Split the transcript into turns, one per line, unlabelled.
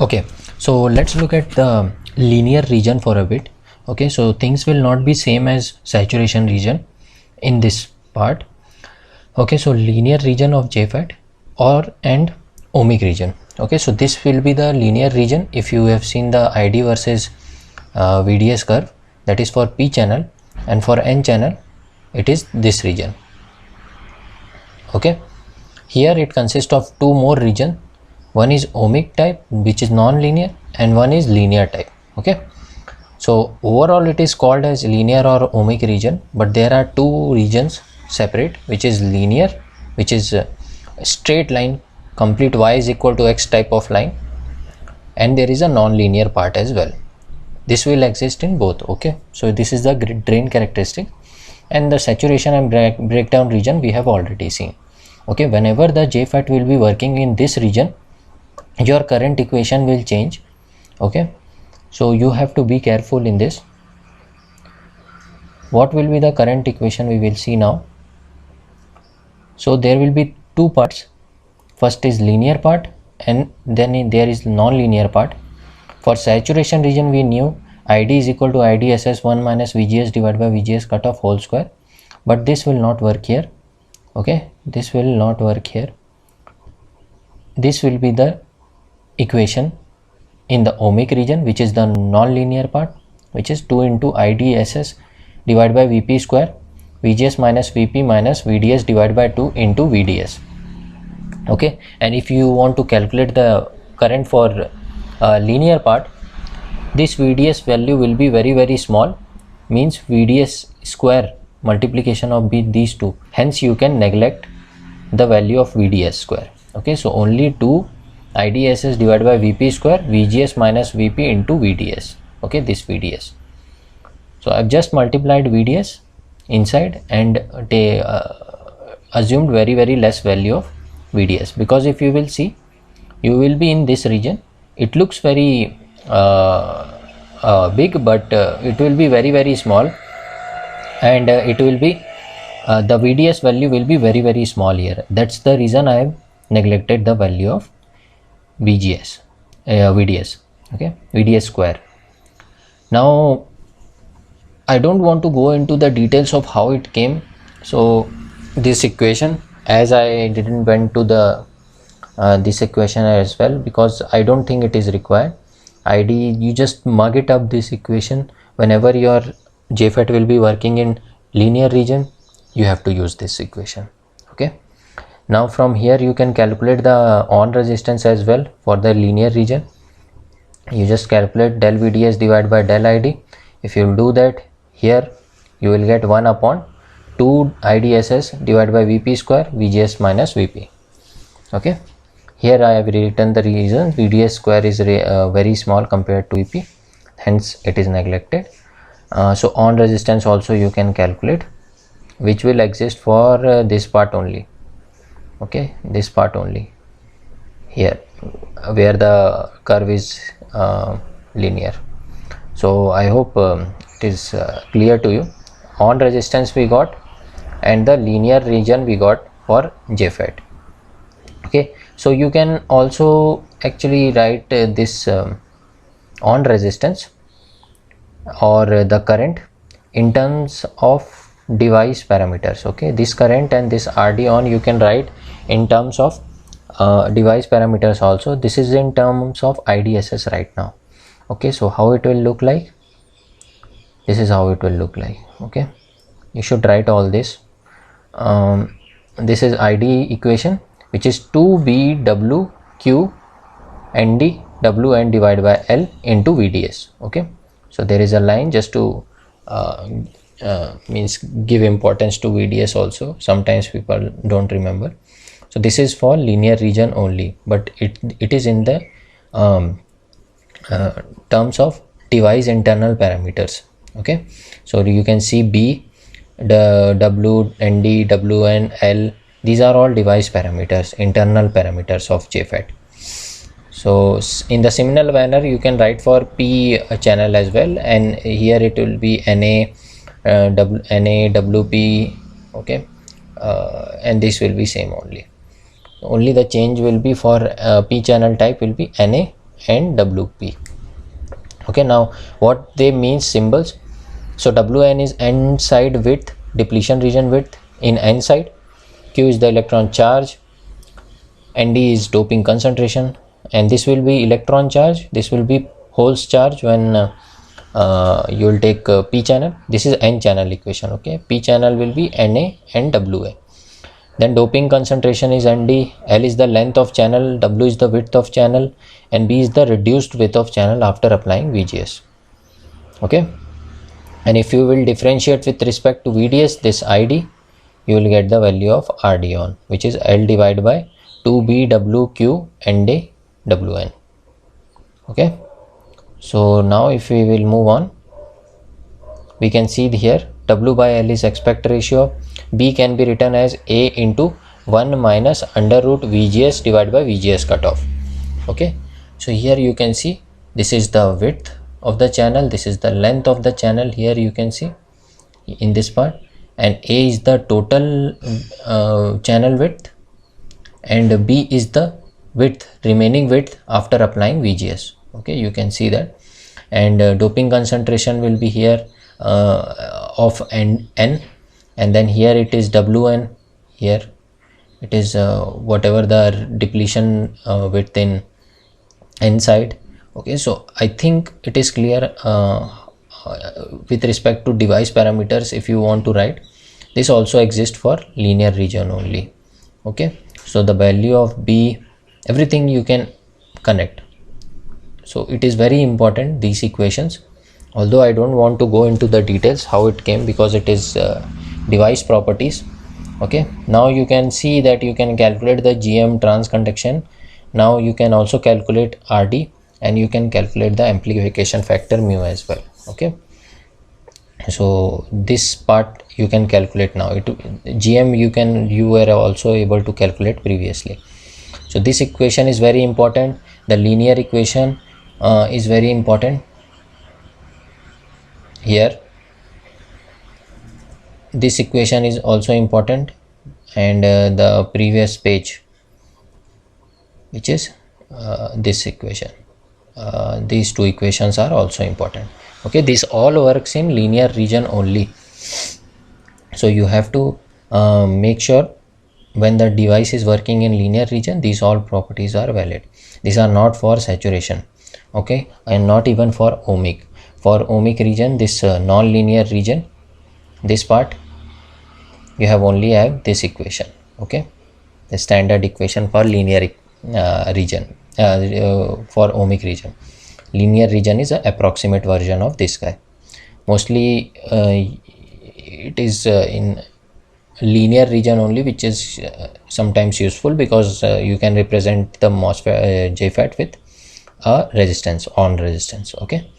Okay, so let's look at the linear region for a bit. Okay, so things will not be same as saturation region in this part. Okay, so linear region of JFET or and ohmic region. Okay, so this will be the linear region. If you have seen the ID versus VDS curve, that is for P channel, and for N channel it is this region. Okay, here it consists of two more region. One is ohmic type, which is non-linear, and one is linear type. Okay, so overall it is called as linear or ohmic region, but there are two regions separate, which is linear, which is a straight line, complete y is equal to x type of line, and there is a non-linear part as well. This will exist in both. Okay, so this is the drain characteristic, and the saturation and breakdown region we have already seen. Okay, whenever the JFET will be working in this region, your current equation will change. Okay, so you have to be careful in this. What will be the current equation we will see now? So there will be two parts. First is linear part, and then there is non-linear part. For saturation region, we knew ID is equal to IDSS 1 minus VGS divided by VGS cutoff whole square, but this will not work here. Okay, this will not work here. This will be the equation in the ohmic region, which is the non-linear part, which is 2 into IDSS divided by VP square, VGS minus VP minus VDS divided by 2 into VDS. Okay, and if you want to calculate the current for linear part, this VDS value will be very small, means VDS square multiplication of these two, hence you can neglect the value of VDS square. Okay, so only 2 IDSS divided by VP square, VGS minus VP into VDS. Okay, this VDS. So I've just multiplied VDS inside and they assumed very less value of VDS, because if you will see, you will be in this region. It looks very big, but it will be very small, and it will be the VDS value will be very small here. That's the reason I have neglected the value of VDS. Okay, VDS square. Now I don't want to go into the details of how it came. So this equation, as I didn't went to the this equation as well, because I don't think it is required. You just mug it up, this equation. Whenever your JFET will be working in linear region, you have to use this equation. Okay, now from here you can calculate the on resistance as well for the linear region. You just calculate del VDS divided by del ID. If you do that, here you will get 1 upon 2 IDSS divided by VP square, VGS minus VP. Okay, here I have written the reason. VDS square is very small compared to VP, hence it is neglected. So on resistance also you can calculate, which will exist for this part only. Okay, this part only, here where the curve is linear. So I hope it is clear to you. On resistance we got, and the linear region we got for JFET. Okay, so you can also actually write this on resistance or the current in terms of device parameters. Okay, this current and this RD on you can write in terms of device parameters also. This is in terms of IDSS right now. Okay, so how it will look like? This is how it will look like. Okay, you should write all this. This is ID equation, which is 2VWQ ND WN divided by L into VDS. Okay, so there is a line just to means give importance to VDS also. Sometimes people don't remember. So this is for linear region only, but it is in the terms of device internal parameters. Okay, so you can see B, the W, ND, WN, L, these are all device parameters, internal parameters of JFET. So in the similar manner you can write for P channel as well, and here it will be NA, NA, WP. Okay, and this will be same only. Only the change will be for P channel type will be NA, and WP. Okay, now what they mean symbols. So WN is n side width, depletion region width in n side. Q is the electron charge, ND is doping concentration, and this will be electron charge, this will be holes charge when you will take p channel. This is n channel equation. Okay, p channel will be Na and Wa. Then doping concentration is Nd, L is the length of channel, W is the width of channel, and B is the reduced width of channel after applying VGS. Okay, and if you will differentiate with respect to VDS, this ID, you will get the value of RD on, which is L divided by 2BWQ ND WN. Okay, so now if we will move on, we can see here W by L is aspect ratio. B can be written as A into 1 minus under root VGS divided by VGS cutoff. Okay, so here you can see this is the width of the channel, this is the length of the channel. Here you can see in this part, and A is the total channel width, and B is the width, remaining width after applying VGS. Okay, you can see that. And doping concentration will be here of N, and then here it is WN, here it is whatever the depletion width in N side. Okay, so I think it is clear with respect to device parameters. If you want to write, this also exists for linear region only. Okay, so the value of B, everything you can connect. So it is very important, these equations, although I don't want to go into the details how it came, because it is device properties. Okay, now you can see that you can calculate the GM transconduction. Now you can also calculate RD, and you can calculate the amplification factor mu as well. Okay, so this part you can calculate now. GM you were also able to calculate previously. So this equation is very important. The linear equation is very important here. This equation is also important, and the previous page, which is this equation, these two equations are also important. Okay, this all works in linear region only. So you have to make sure when the device is working in linear region, these all properties are valid. These are not for saturation. Okay, and not even for ohmic. For ohmic region, this non-linear region, this part, you have only have this equation. Okay, the standard equation for linear region, for ohmic region. Linear region is an approximate version of this guy. Mostly it is in linear region only, which is sometimes useful, because you can represent the MOSFET JFET with a resistance, on resistance. Okay,